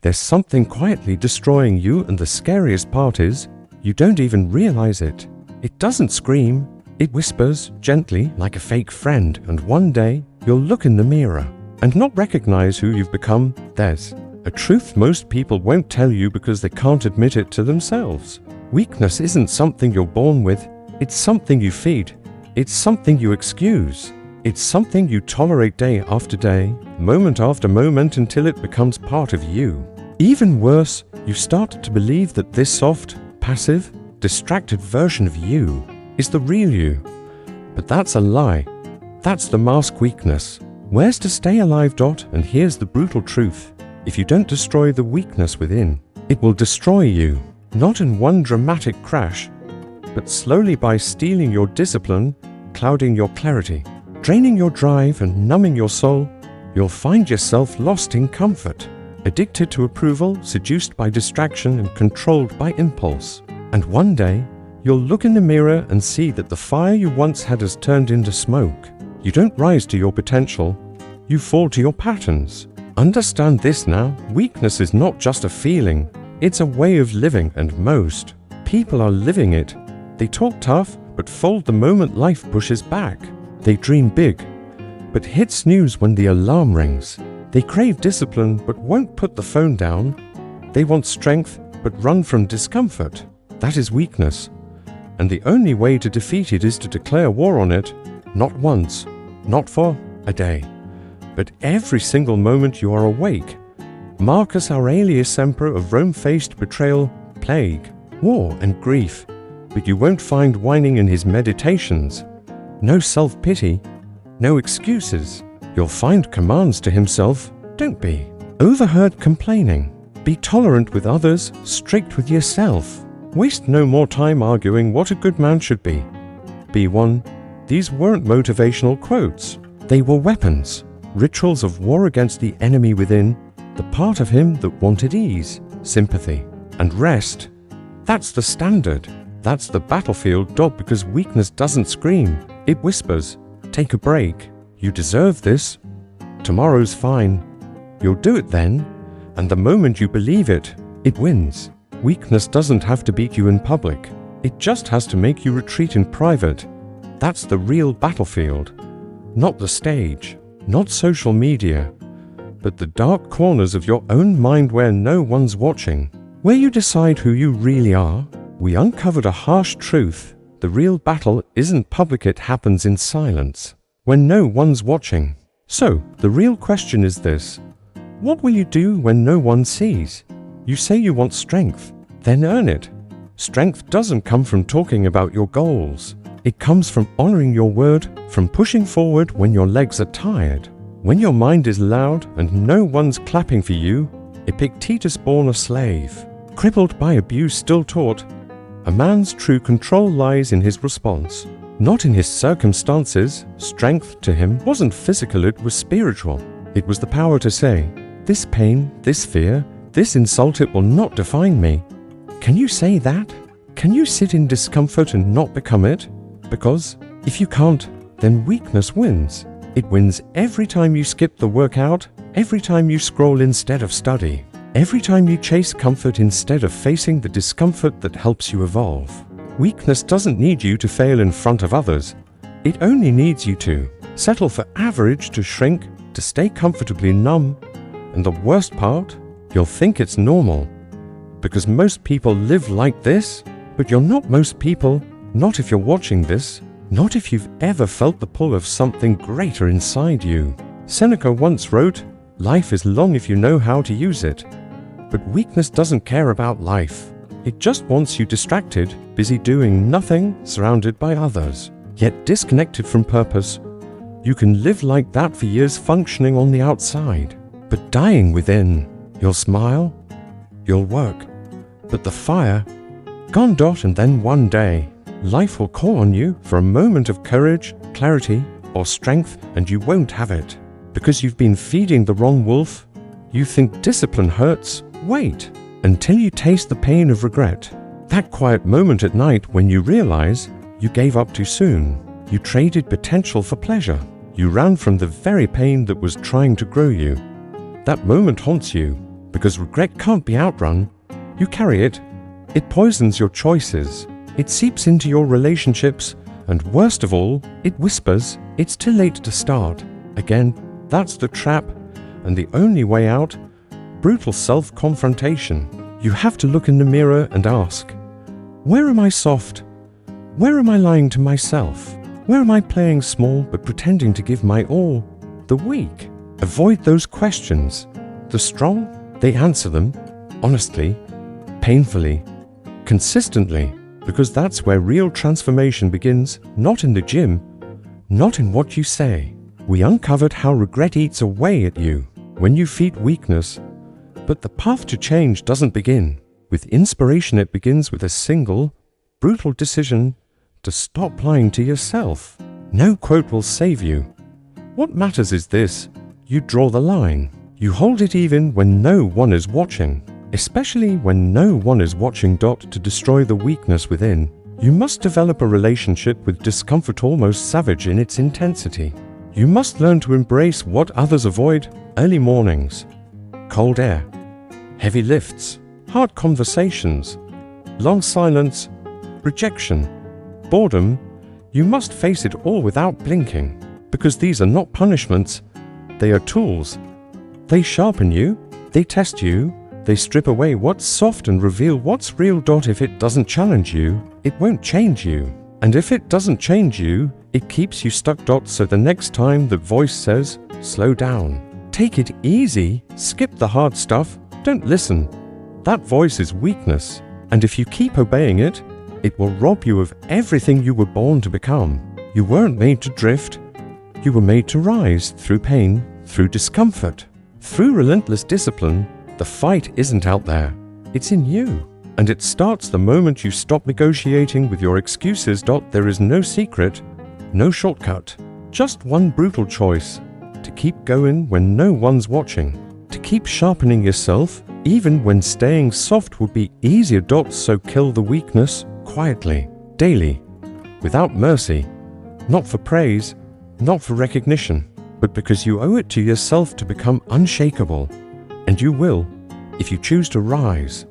There's something quietly destroying you, and the scariest part is, you don't even realize it. It doesn't scream, it whispers gently like a fake friend, and one day you'll look in the mirror and not recognize who you've become. There's a truth most people won't tell you because they can't admit it to themselves. Weakness isn't something you're born with, it's something you feed, it's something you excuse, it's something you tolerate day after day, moment after moment, until it becomes part of you. Even worse, you start to believe that this soft, passive, distracted version of you is the real you. But that's a lie. That's the mask weakness. Where's to stay alive? And here's the brutal truth. If you don't destroy the weakness within, it will destroy you. Not in one dramatic crash, but slowly, by stealing your discipline, clouding your clarity, draining your drive and numbing your soul. You'll find yourself lost in comfort, addicted to approval, seduced by distraction, and controlled by impulse. And one day, you'll look in the mirror and see that the fire you once had has turned into smoke. You don't rise to your potential, you fall to your patterns. Understand this now, weakness is not just a feeling, it's a way of living, and most people are living it. They talk tough, but fold the moment life pushes back. They dream big, but hit snooze when the alarm rings. They crave discipline, but won't put the phone down. They want strength, but run from discomfort. That is weakness. And the only way to defeat it is to declare war on it, not once, not for a day, but every single moment you are awake. Marcus Aurelius Semper of Rome faced betrayal, plague, war, and grief, but you won't find whining in his meditations. No self-pity, no excuses. You'll find commands to himself. Don't be overheard complaining. Be tolerant with others, strict with yourself. Waste no more time arguing what a good man should be. Be one. These weren't motivational quotes. They were weapons, rituals of war against the enemy within, the part of him that wanted ease, sympathy, and rest. That's the standard. That's the battlefield. Because weakness doesn't scream. It whispers, take a break. You deserve this. Tomorrow's fine. You'll do it then. And the moment you believe it, it wins. Weakness doesn't have to beat you in public. It just has to make you retreat in private. That's the real battlefield. Not the stage, not social media, but the dark corners of your own mind where no one's watching, where you decide who you really are. We uncovered a harsh truth. The real battle isn't public, it happens in silence, when no one's watching. So, the real question is this: what will you do when no one sees? You say you want strength, then earn it. Strength doesn't come from talking about your goals. It comes from honoring your word, from pushing forward when your legs are tired. When your mind is loud and no one's clapping for you, Epictetus, born a slave, crippled by abuse, still taught, a man's true control lies in his response, not in his circumstances. Strength to him wasn't physical, it was spiritual. It was the power to say, this pain, this fear, this insult, it will not define me. Can you say that? Can you sit in discomfort and not become it? Because if you can't, then weakness wins. It wins every time you skip the workout, every time you scroll instead of study, every time you chase comfort instead of facing the discomfort that helps you evolve. Weakness doesn't need you to fail in front of others. It only needs you to settle for average, to shrink, to stay comfortably numb. And the worst part, you'll think it's normal. Because most people live like this, but you're not most people, not if you're watching this, not if you've ever felt the pull of something greater inside you. Seneca once wrote, life is long if you know how to use it. But weakness doesn't care about life. It just wants you distracted, busy doing nothing, surrounded by others, yet disconnected from purpose. You can live like that for years, functioning on the outside, but dying within. You'll smile, you'll work, but the fire, gone. And then one day, life will call on you for a moment of courage, clarity, or strength, and you won't have it. Because you've been feeding the wrong wolf. You think discipline hurts. Wait until you taste the pain of regret. That quiet moment at night when you realize you gave up too soon. You traded potential for pleasure. You ran from the very pain that was trying to grow you. That moment haunts you. Because regret can't be outrun. You carry it. It poisons your choices. It seeps into your relationships. And worst of all, it whispers, it's too late to start. Again, that's the trap. And the only way out, brutal self-confrontation. You have to look in the mirror and ask, where am I soft? Where am I lying to myself? Where am I playing small but pretending to give my all? The weak avoid those questions. The strong, they answer them, honestly, painfully, consistently, because that's where real transformation begins, not in the gym, not in what you say. We uncovered how regret eats away at you when you feed weakness, but the path to change doesn't begin with inspiration. It begins with a single, brutal decision to stop lying to yourself. No quote will save you. What matters is this: you draw the line. You hold it even when no one is watching, especially when no one is watching. To destroy the weakness within, you must develop a relationship with discomfort almost savage in its intensity. You must learn to embrace what others avoid: early mornings, cold air, heavy lifts, hard conversations, long silence, rejection, boredom. You must face it all without blinking, because these are not punishments, they are tools. They sharpen you, they test you, they strip away what's soft and reveal what's real. If it doesn't challenge you, it won't change you. And if it doesn't change you, it keeps you stuck. So the next time the voice says, slow down, take it easy, skip the hard stuff, don't listen. That voice is weakness. And if you keep obeying it, it will rob you of everything you were born to become. You weren't made to drift. You were made to rise through pain, through discomfort, through relentless discipline. The fight isn't out there. It's in you. And it starts the moment you stop negotiating with your excuses. There is no secret, no shortcut. Just one brutal choice: to keep going when no one's watching. To keep sharpening yourself, even when staying soft would be easier. So kill the weakness quietly, daily, without mercy. Not for praise, not for recognition, but because you owe it to yourself to become unshakable. And you will, if you choose to rise.